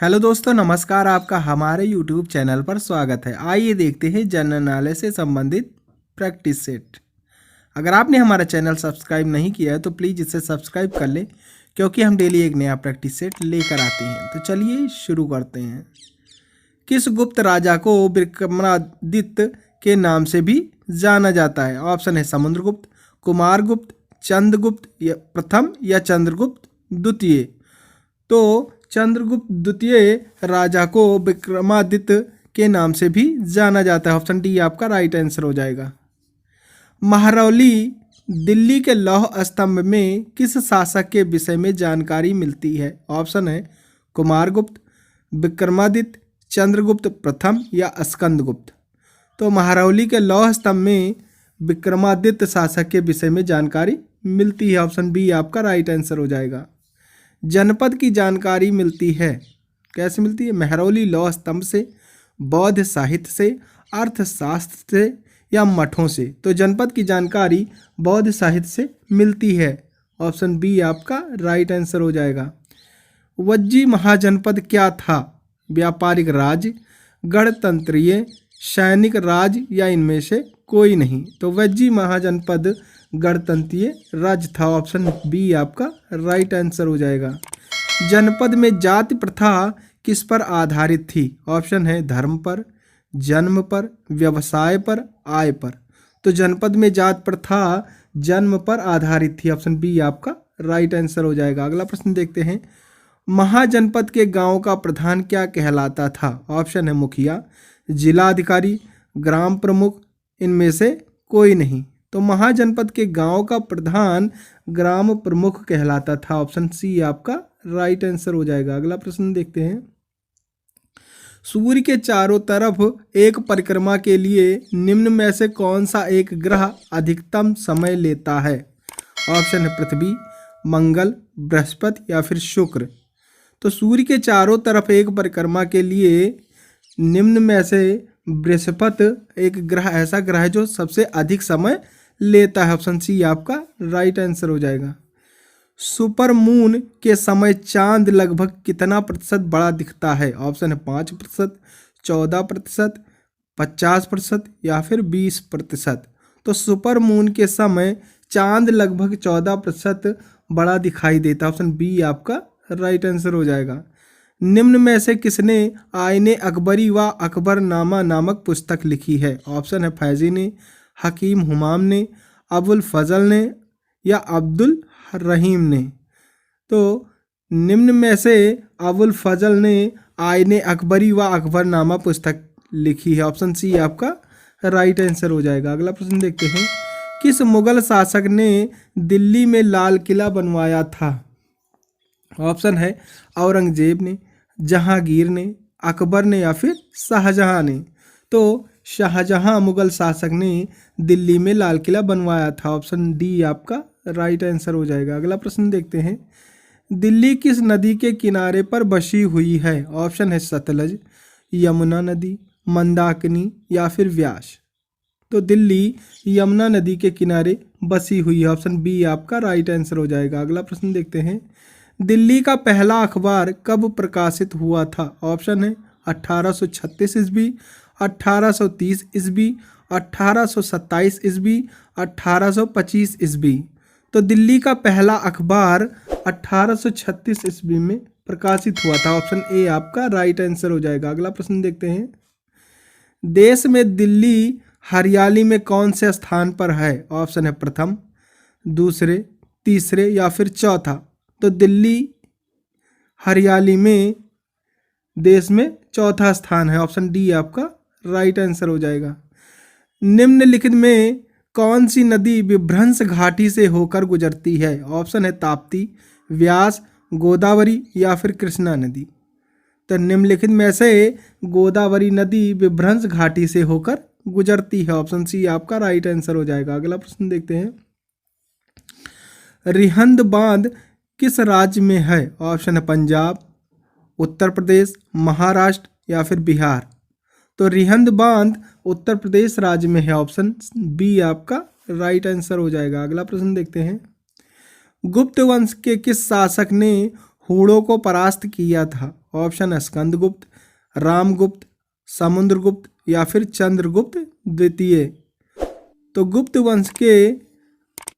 Hello दोस्तों, नमस्कार। आपका हमारे यूट्यूब चैनल पर स्वागत है। आइए देखते हैं जनरल नॉलेज से संबंधित प्रैक्टिस सेट। अगर आपने हमारा चैनल सब्सक्राइब नहीं किया है तो प्लीज़ इसे सब्सक्राइब कर लें, क्योंकि हम डेली एक नया प्रैक्टिस सेट लेकर आते हैं। तो चलिए शुरू करते हैं। किस गुप्त राजा को विक्रमादित्य के नाम से भी जाना जाता है? ऑप्शन है समुद्रगुप्त, कुमारगुप्त, चंद्रगुप्त या प्रथम या चंद्रगुप्त द्वितीय। तो चंद्रगुप्त द्वितीय राजा को विक्रमादित्य के नाम से भी जाना जाता है। ऑप्शन डी आपका राइट आंसर हो जाएगा। महरौली दिल्ली के लौह स्तंभ में किस शासक के विषय में जानकारी मिलती है? ऑप्शन है कुमारगुप्त, विक्रमादित्य, चंद्रगुप्त प्रथम या स्कंदगुप्त। तो महरौली के लौह स्तंभ में विक्रमादित्य शासक के विषय में जानकारी मिलती है। ऑप्शन बी आपका राइट आंसर हो जाएगा। जनपद की जानकारी मिलती है, कैसे मिलती है? महरौली लौह स्तंभ से, बौद्ध साहित्य से, अर्थशास्त्र से या मठों से। तो जनपद की जानकारी बौद्ध साहित्य से मिलती है। ऑप्शन बी आपका राइट आंसर हो जाएगा। वज्जी महाजनपद क्या था? व्यापारिक राज्य, गणतंत्रीय, सैनिक राज्य या इनमें से कोई नहीं। तो वज्जी महाजनपद गणतंत्रीय राज्य था। ऑप्शन बी आपका राइट आंसर हो जाएगा। जनपद में जाति प्रथा किस पर आधारित थी? ऑप्शन है धर्म पर, जन्म पर, व्यवसाय पर, आय पर। तो जनपद में जाति प्रथा जन्म पर आधारित थी। ऑप्शन बी आपका राइट आंसर हो जाएगा। अगला प्रश्न देखते हैं। महाजनपद के गांव का प्रधान क्या कहलाता था? ऑप्शन है मुखिया, जिलाधिकारी, ग्राम प्रमुख, इनमें से कोई नहीं। तो महाजनपद के गांव का प्रधान ग्राम प्रमुख कहलाता था। ऑप्शन सी आपका राइट आंसर हो जाएगा। अगला प्रश्न देखते हैं। सूर्य के चारों तरफ एक परिक्रमा के लिए निम्न में से कौन सा एक ग्रह अधिकतम समय लेता है? ऑप्शन है पृथ्वी, मंगल, बृहस्पति या फिर शुक्र। तो सूर्य के चारों तरफ एक परिक्रमा के लिए निम्न में से बृहस्पति एक ग्रह ऐसा ग्रह है जो सबसे अधिक समय लेता है। ऑप्शन सी आपका राइट आंसर हो जाएगा। सुपर मून के समय चांद लगभग कितना प्रतिशत बड़ा दिखता है? ऑप्शन है 5%, 14%, 50% या फिर 20%। तो सुपर मून के समय चांद लगभग 14% बड़ा दिखाई देता है। ऑप्शन बी आपका राइट आंसर हो जाएगा। निम्न में से किसने आईने अकबरी व अकबरनामा नामक पुस्तक लिखी है? ऑप्शन है फैजी ने, हकीम हुमाम ने, अबुल फजल ने या अब्दुल रहीम ने। तो निम्न में से अबुल फजल ने आईने अकबरी व अकबरनामा पुस्तक लिखी है। ऑप्शन सी आपका राइट आंसर हो जाएगा। अगला प्रश्न देखते हैं। किस मुगल शासक ने दिल्ली में लाल किला बनवाया था? ऑप्शन है औरंगजेब ने, जहांगीर ने, अकबर ने या फिर शाहजहां ने। तो शाहजहां मुगल शासक ने दिल्ली में लाल किला बनवाया था। ऑप्शन डी आपका राइट आंसर हो जाएगा। अगला प्रश्न देखते हैं। दिल्ली किस नदी के किनारे पर बसी हुई है? ऑप्शन है सतलज, यमुना नदी, मंदाकिनी या फिर व्यास। तो दिल्ली यमुना नदी के किनारे बसी हुई है। ऑप्शन बी आपका राइट आंसर हो जाएगा। अगला प्रश्न देखते हैं। दिल्ली का पहला अखबार कब प्रकाशित हुआ था? ऑप्शन है 1836 ईस्वी, 1830 ईस्वी, 1827 ईस्वी, 1825 ईस्वी। तो दिल्ली का पहला अखबार 1836 ईस्वी में प्रकाशित हुआ था। ऑप्शन ए आपका राइट आंसर हो जाएगा। अगला प्रश्न देखते हैं। देश में दिल्ली हरियाली में कौन से स्थान पर है? ऑप्शन है प्रथम, दूसरे, तीसरे या फिर चौथा। तो दिल्ली हरियाली में देश में चौथा स्थान है। ऑप्शन डी आपका राइट आंसर हो जाएगा। निम्नलिखित में कौन सी नदी विभ्रंश घाटी से होकर गुजरती है? ऑप्शन है ताप्ती, व्यास, गोदावरी या फिर कृष्णा नदी। तो निम्नलिखित में से गोदावरी नदी विभ्रंश घाटी से होकर गुजरती है। ऑप्शन सी आपका राइट आंसर हो जाएगा। अगला प्रश्न देखते हैं। रिहंद बांध किस राज्य में है? ऑप्शन है पंजाब, उत्तर प्रदेश, महाराष्ट्र या फिर बिहार। तो रिहंद बांध उत्तर प्रदेश राज्य में है। ऑप्शन बी आपका राइट आंसर हो जाएगा। अगला प्रश्न देखते हैं। गुप्त वंश के किस शासक ने हूणों को परास्त किया था? ऑप्शन है स्कंदगुप्त, रामगुप्त, समुद्रगुप्त या फिर चंद्रगुप्त द्वितीय। तो गुप्त वंश के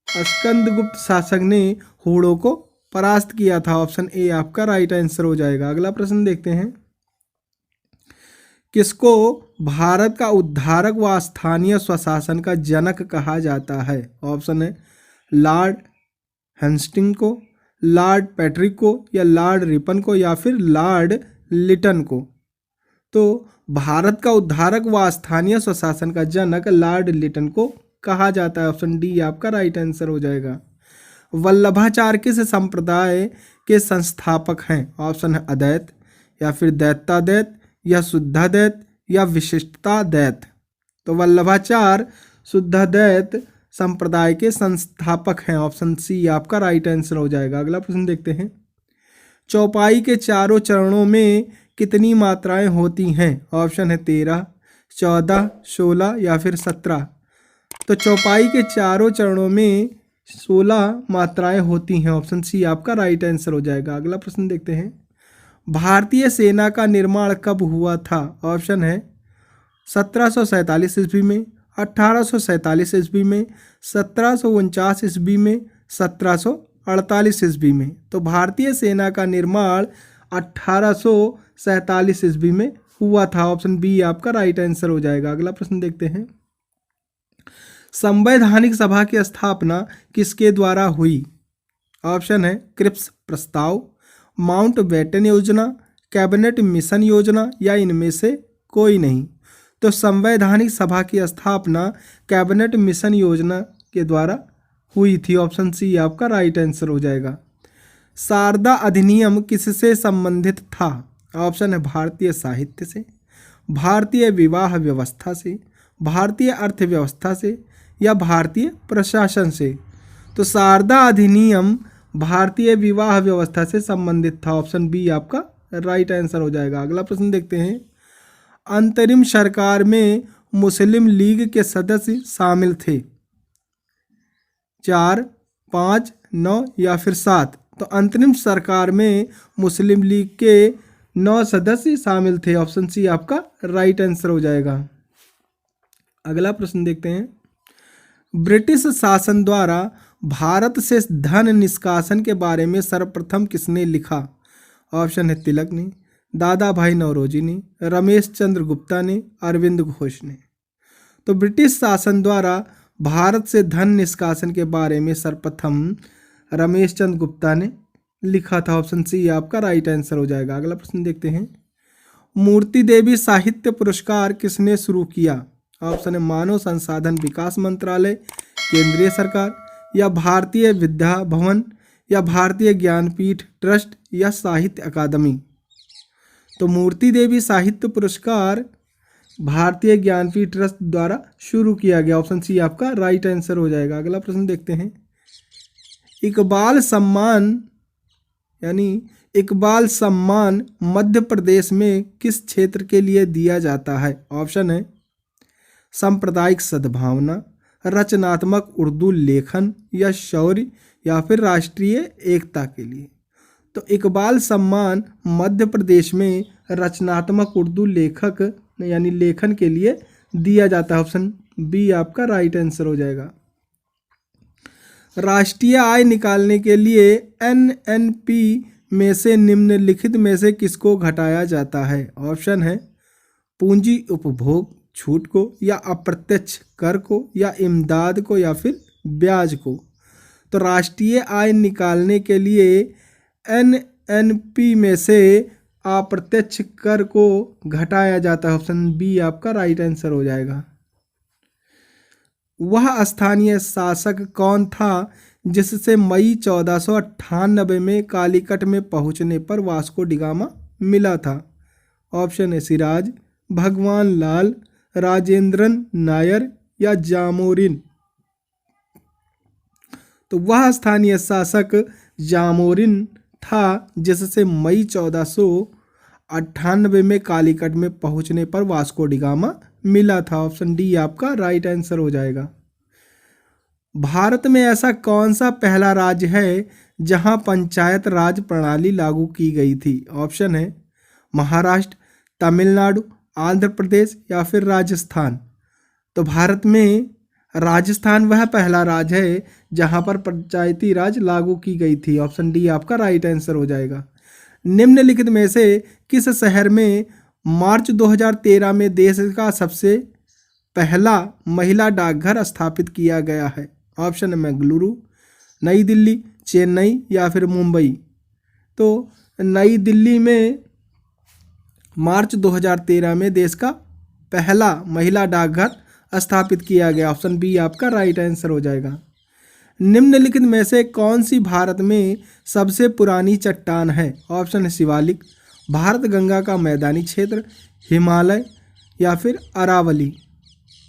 स्कंदगुप्त शासक ने हूणों को परास्त किया था। ऑप्शन ए आपका राइट आंसर हो जाएगा। अगला प्रश्न देखते हैं, किसको भारत का उद्धारक व स्थानीय स्वशासन का जनक कहा जाता है? ऑप्शन है लॉर्ड हेस्टिंग्स को, लॉर्ड पैट्रिक को या लॉर्ड रिपन को या फिर लॉर्ड लिटन को। तो भारत का उद्धारक व स्थानीय स्वशासन का जनक लॉर्ड लिटन को कहा जाता है। ऑप्शन डी आपका राइट आंसर हो जाएगा। वल्लभाचार्य किस संप्रदाय के संस्थापक हैं? ऑप्शन है अद्वैत या फिर द्वैताद्वैत या शुद्धाद्वैत या विशिष्टाद्वैत। तो वल्लभाचार्य शुद्धाद्वैत संप्रदाय के संस्थापक हैं। ऑप्शन सी आपका राइट आंसर हो जाएगा। अगला प्रश्न देखते हैं, चौपाई के चारों चरणों में कितनी मात्राएं होती हैं? ऑप्शन है 13, 14, 16 या फिर 17। तो चौपाई के चारों चरणों में 16 मात्राएं होती हैं। ऑप्शन सी आपका राइट आंसर हो जाएगा। अगला प्रश्न देखते हैं, भारतीय सेना का निर्माण कब हुआ था? ऑप्शन है 1747 ईस्वी में, 1847 ईस्वी में, 1749 ईस्वी में, 1748 ईस्वी में। तो भारतीय सेना का निर्माण 1847 ईस्वी में हुआ था। ऑप्शन बी आपका राइट आंसर हो जाएगा। अगला प्रश्न देखते हैं, संवैधानिक सभा की स्थापना किसके द्वारा हुई? ऑप्शन है क्रिप्स प्रस्ताव, माउंटबेटन योजना, कैबिनेट मिशन योजना या इनमें से कोई नहीं। तो संवैधानिक सभा की स्थापना कैबिनेट मिशन योजना के द्वारा हुई थी। ऑप्शन सी आपका राइट आंसर हो जाएगा। शारदा अधिनियम किससे संबंधित था? ऑप्शन है भारतीय साहित्य से, भारतीय विवाह व्यवस्था से, भारतीय अर्थव्यवस्था से या भारतीय प्रशासन से। तो शारदा अधिनियम भारतीय विवाह व्यवस्था से संबंधित था। ऑप्शन बी आपका राइट आंसर हो जाएगा। अगला प्रश्न देखते हैं, अंतरिम सरकार में मुस्लिम लीग के सदस्य शामिल थे? 4, 5, 9 या फिर 7। तो अंतरिम सरकार में मुस्लिम लीग के 9 सदस्य शामिल थे। ऑप्शन सी आपका राइट आंसर हो जाएगा। अगला प्रश्न देखते हैं, ब्रिटिश शासन द्वारा भारत से धन निष्कासन के बारे में सर्वप्रथम किसने लिखा? ऑप्शन है तिलक ने, दादा भाई नौरोजी ने, रमेश चंद्र गुप्ता ने, अरविंद घोष ने। तो ब्रिटिश शासन द्वारा भारत से धन निष्कासन के बारे में सर्वप्रथम रमेश चंद्र गुप्ता ने लिखा था। ऑप्शन सी आपका राइट आंसर हो जाएगा। अगला प्रश्न देखते हैं, मूर्ति देवी साहित्य पुरस्कार किसने शुरू किया? ऑप्शन है मानव संसाधन विकास मंत्रालय, केंद्रीय सरकार या भारतीय विद्या भवन या भारतीय ज्ञानपीठ ट्रस्ट या साहित्य अकादमी। तो मूर्ति देवी साहित्य पुरस्कार भारतीय ज्ञानपीठ ट्रस्ट द्वारा शुरू किया गया। ऑप्शन सी आपका राइट आंसर हो जाएगा। अगला प्रश्न देखते हैं, इकबाल सम्मान यानी इकबाल सम्मान मध्य प्रदेश में किस क्षेत्र के लिए दिया जाता है? ऑप्शन है सांप्रदायिक सद्भावना, रचनात्मक उर्दू लेखन या शौर्य या फिर राष्ट्रीय एकता के लिए। तो इकबाल सम्मान मध्य प्रदेश में रचनात्मक उर्दू लेखक यानी लेखन के लिए दिया जाता है। ऑप्शन बी आपका राइट आंसर हो जाएगा। राष्ट्रीय आय निकालने के लिए एनएनपी में से निम्नलिखित में से किसको घटाया जाता है? ऑप्शन है पूंजी उपभोग छूट को या अप्रत्यक्ष कर को या इमदाद को या फिर ब्याज को। तो राष्ट्रीय आय निकालने के लिए एनएनपी में से अप्रत्यक्ष कर को घटाया जाता है। ऑप्शन बी आपका राइट आंसर हो जाएगा। वह स्थानीय शासक कौन था जिससे मई 1498 में कालीकट में पहुंचने पर वास्को डिगामा मिला था? ऑप्शन है सिराज, भगवान लाल, राजेंद्रन नायर या जामोरिन। तो वह स्थानीय शासक जामोरिन था जिससे मई 1498 में कालीकट में पहुंचने पर वास्को डिगामा मिला था। ऑप्शन डी आपका राइट आंसर हो जाएगा। भारत में ऐसा कौन सा पहला राज्य है जहां पंचायत राज प्रणाली लागू की गई थी? ऑप्शन है महाराष्ट्र, तमिलनाडु, आंध्र प्रदेश या फिर राजस्थान। तो भारत में राजस्थान वह पहला राज्य है जहां पर पंचायती राज लागू की गई थी। ऑप्शन डी आपका राइट आंसर हो जाएगा। निम्नलिखित में से किस शहर में मार्च 2013 में देश का सबसे पहला महिला डाकघर स्थापित किया गया है? ऑप्शन है बेंगलुरु, नई दिल्ली, चेन्नई या फिर मुंबई। तो नई दिल्ली में मार्च 2013 में देश का पहला महिला डाकघर स्थापित किया गया। ऑप्शन बी आपका राइट आंसर हो जाएगा। निम्नलिखित में से कौन सी भारत में सबसे पुरानी चट्टान है? ऑप्शन है शिवालिक, भारत गंगा का मैदानी क्षेत्र, हिमालय या फिर अरावली।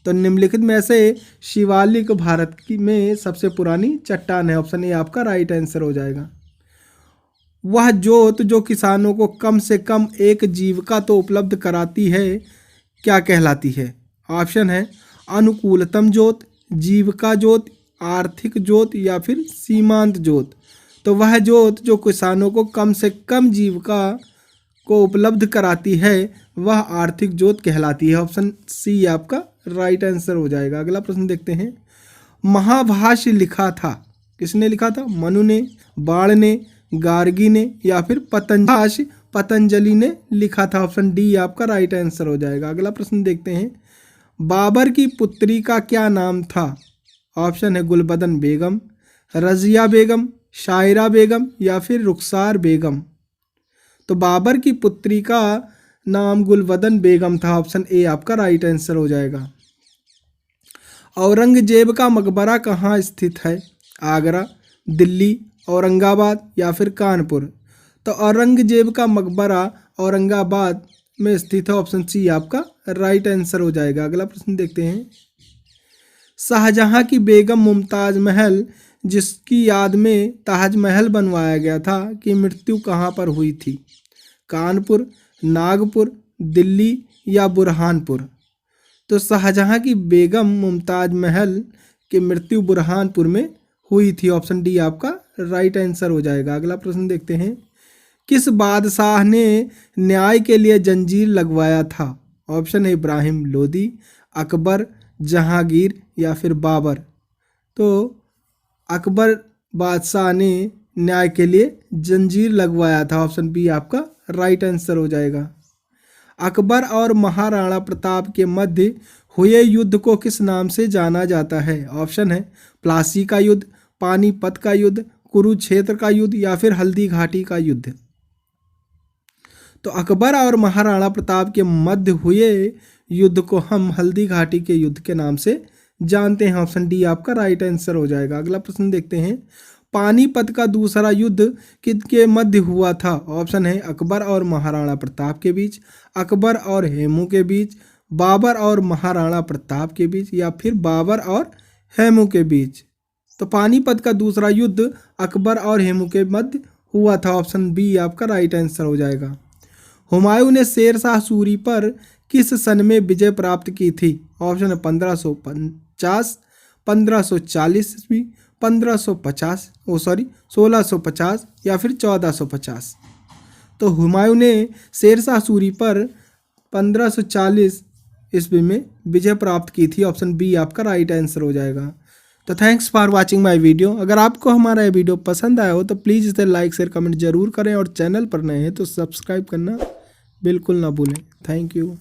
तो निम्नलिखित में से शिवालिक भारत की में सबसे पुरानी चट्टान है। ऑप्शन ए आपका राइट आंसर हो जाएगा। वह जोत जो किसानों को कम से कम एक जीविका तो उपलब्ध कराती है क्या कहलाती है? ऑप्शन है अनुकूलतम जोत, जीविका जोत, आर्थिक जोत या फिर सीमांत जोत। तो वह जोत जो किसानों को कम से कम जीविका को उपलब्ध कराती है वह आर्थिक जोत कहलाती है। ऑप्शन सी आपका राइट आंसर हो जाएगा। अगला प्रश्न देखते हैं। महाभाष्य लिखा था, किसने लिखा था? मनु ने, बाण ने, गार्गी ने या फिर पतंजलि ने लिखा था। ऑप्शन डी आपका राइट आंसर हो जाएगा। अगला प्रश्न देखते हैं। बाबर की पुत्री का क्या नाम था? ऑप्शन है गुलबदन बेगम, रजिया बेगम, शायरा बेगम या फिर रुखसार बेगम। तो बाबर की पुत्री का नाम गुलबदन बेगम था। ऑप्शन ए आपका राइट आंसर हो जाएगा। औरंगजेब का मकबरा कहाँ स्थित है? आगरा, दिल्ली, औरंगाबाद या फिर कानपुर। तो औरंगजेब का मकबरा औरंगाबाद में स्थित है। ऑप्शन सी आपका राइट आंसर हो जाएगा। अगला प्रश्न देखते हैं। शाहजहां की बेगम मुमताज महल जिसकी याद में ताजमहल बनवाया गया था की मृत्यु कहाँ पर हुई थी? कानपुर, नागपुर, दिल्ली या बुरहानपुर। तो शाहजहां की बेगम मुमताज महल की मृत्यु बुरहानपुर में हुई थी। ऑप्शन डी आपका राइट आंसर हो जाएगा। अगला प्रश्न देखते हैं। किस बादशाह ने न्याय के लिए जंजीर लगवाया था? ऑप्शन है इब्राहिम लोदी, अकबर, जहांगीर या फिर बाबर। तो अकबर बादशाह ने न्याय के लिए जंजीर लगवाया था। ऑप्शन बी आपका राइट आंसर हो जाएगा। अकबर और महाराणा प्रताप के मध्य हुए युद्ध को किस नाम से जाना जाता है? ऑप्शन है प्लासी का युद्ध, पानीपत का युद्ध, कुरुक्षेत्र का युद्ध या फिर हल्दी घाटी का युद्ध। तो अकबर और महाराणा प्रताप के मध्य हुए युद्ध को हम हल्दी घाटी के युद्ध के नाम से जानते हैं। ऑप्शन डी आपका राइट आंसर हो जाएगा। अगला प्रश्न देखते हैं। पानीपत का दूसरा युद्ध किसके मध्य हुआ था? ऑप्शन है अकबर और महाराणा प्रताप के बीच, अकबर और हेमू के बीच, बाबर और महाराणा प्रताप के बीच या फिर बाबर और हेमू के बीच। तो पानीपत का दूसरा युद्ध अकबर और हेमू के मध्य हुआ था। ऑप्शन बी आपका राइट आंसर हो जाएगा। हुमायूं ने शेर शाह सूरी पर किस सन में विजय प्राप्त की थी? ऑप्शन है 1550, 1540 ईस्वी, 1650 या फिर 1450। तो हुमायूं ने शेर शाह सूरी पर 1540 ईस्वी में विजय प्राप्त की थी। ऑप्शन बी आपका राइट आंसर हो जाएगा। तो thanks for watching my video. अगर आपको हमारा ये वीडियो पसंद आया हो तो प्लीज़ इसे लाइक शेयर कमेंट जरूर करें और चैनल पर नए हैं तो सब्सक्राइब करना बिल्कुल ना भूलें। Thank you.